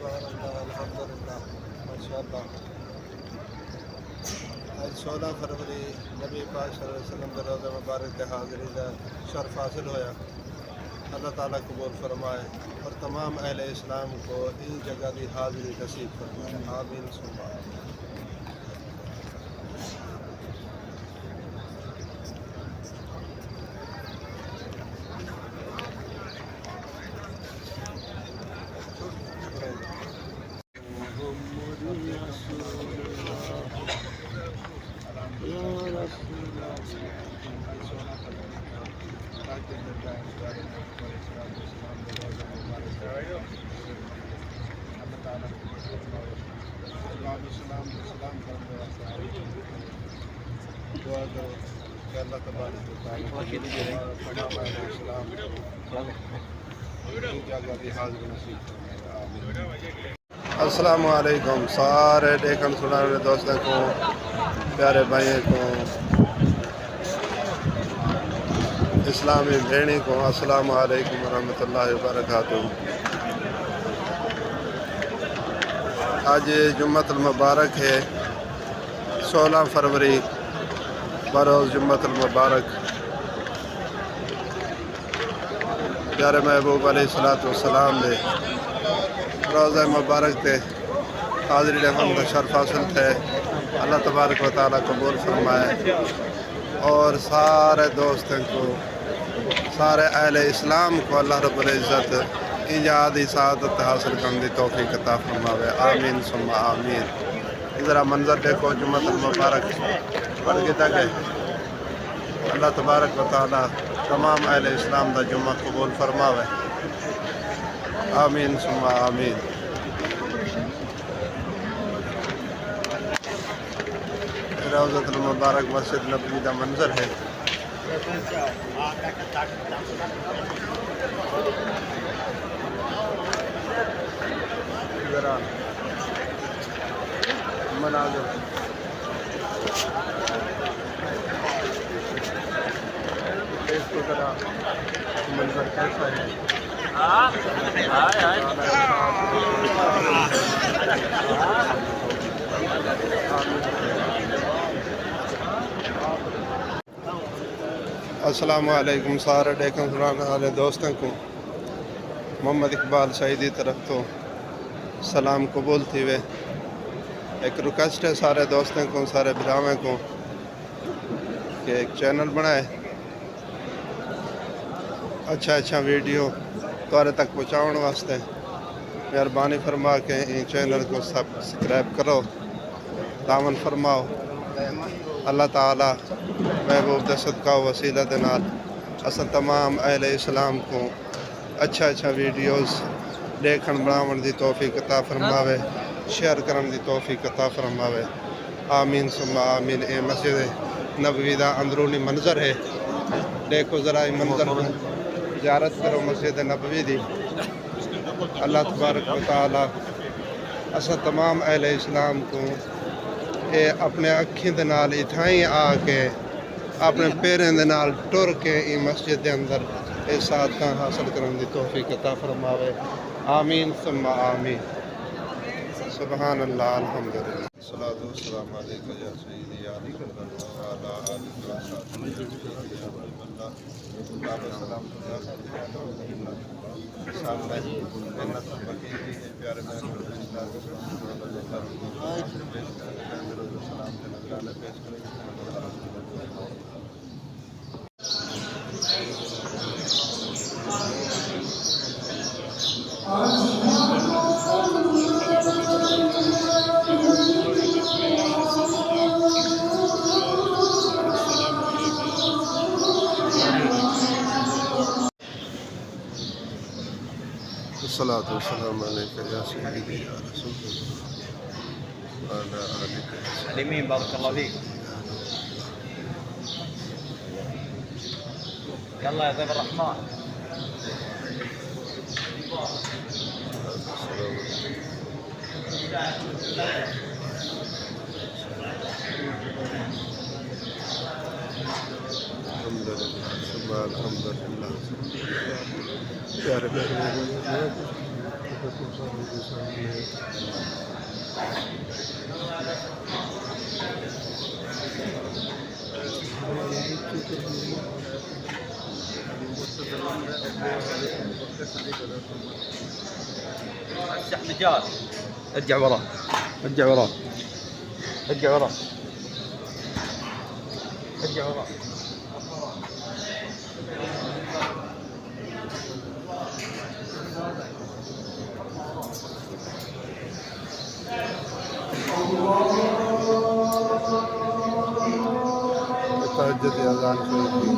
الحمدللہ ماشاءاللہ۔ آج 16 فروری نبی پاک صلی اللہ علیہ وسلم کے روزہ مبارک کے حاضری کا شرف حاصل ہوا۔ اللہ تعالیٰ قبول فرمائے اور تمام اہل اسلام کو ان جگہ کی حاضری نصیب فرمائے، آمین ثم آمین۔ دعا کرو کہ اللہ تبارک و تعالیٰ السلام علیکم سارے دیکھن سننے والے دوستوں کو، پیارے بھائیوں کو، اسلامی بھیڑی کو السلام علیکم ورحمۃ اللہ وبرکاتہ۔ آج جمعۃ المبارک ہے، 16 فروری بروز جمعۃ المبارک۔ پیارے محبوب علیہ السلام دے روزہ مبارک تے حاضری رحم کا شرف حاصل تھے۔ اللہ تبارک و تعالیٰ قبول فرمائے اور سارے دوستوں کو، سارے اہل اسلام کو اللہ رب العزت ایجادی سعادت حاصل کرنے کی توفیق عطا فرماوے، آمین ثم آمین۔ ذرا منظر دیکھو جمعۃ المبارک پڑھ کے تک اللہ تبارک و تعالیٰ تمام اہل اسلام دا جمعہ قبول فرماوے، آمین ثم آمین۔ روضۃ المبارک مسجد نبوی دا منظر ہے۔ ذرا مناظر اس کو ذرا منظر کیسا ہے؟ السلام علیکم سارے دیکھن سنانے والے دوستوں کو، محمد اقبال شہیدی طرف تو سلام قبول تھی وے۔ ایک ریکویسٹ ہے سارے دوستوں کو، سارے براویں کو کہ ایک چینل بنائے، اچھا ویڈیو تارے تک پہنچاؤن واسطے مہربانی فرما کے ان چینل کو سبسکرائب کرو، تعاون فرماؤ۔ اللہ تعالیٰ محبوب دے صدقہ و وسیلہ دے نال اساں تمام اہل اسلام کو اچھا ویڈیوز دیکھن بناون دی توفیق عطا فرماوے، شیئر کرن دی توفیق عطا فرماوے، آمین ثم آمین۔ اے مسجد نبوی دا اندرونی منظر ہے، دیکھو ذرا یہ منظر کو، زیارت کرو مسجد نبوی دی۔ اللہ تبارک و تعالیٰ اساں تمام اہل اسلام کو اے اپنے اکھیں دے نال اتھائیں آ کے اپنے پیریں دے نال ٹر کے این مسجد دے اندر اے سعادتاں حاصل کرن دی توفیق عطا فرماوے، آمین ثم آمین۔ سبحان اللہ الحمدللہ الصلاۃ والسلام علیکہ یا سیدی یا رسول اللہ وعلی آلہ وصحبہ سامنے جنت بقیع ہے، پیارے محبوب اسلام سلام کے نذرانے پیش کریں۔ الصلاۃ والسلام علیکہ یا سیدی یا رسول اللہ وعلی آلہ سلمین بارک اللہ فیک۔ يلا يا ضيف الرحمن. الحمد لله امسح رجال. ارجع ورا. ارجع ورا. ارجع ورا. ارجع ورا. تہجد کی اذان شروع کی.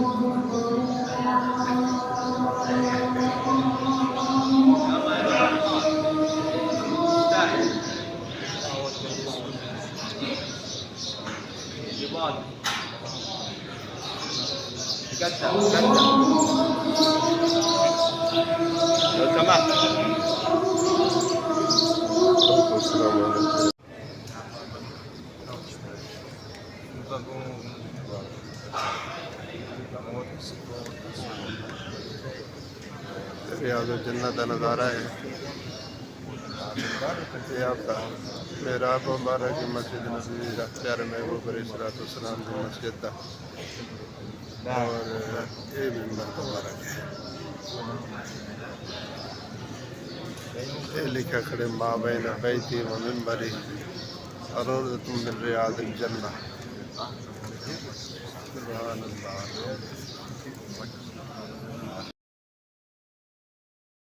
قدم قدم لو سمحت. السلام علیکم. ریاض الجنت کا نظارہ ہے. یہ آپ کا محراب مبارک کی مسجد نبوی پیارے محبوب علیہ الصلوۃ والسلام کی مسجد کا، اور یہ بھی مبارک ہے. یہ لکھا کھڑے ما بین بیتی و منبری روضۃ من ریاض الجنہ. سبحان اللہ.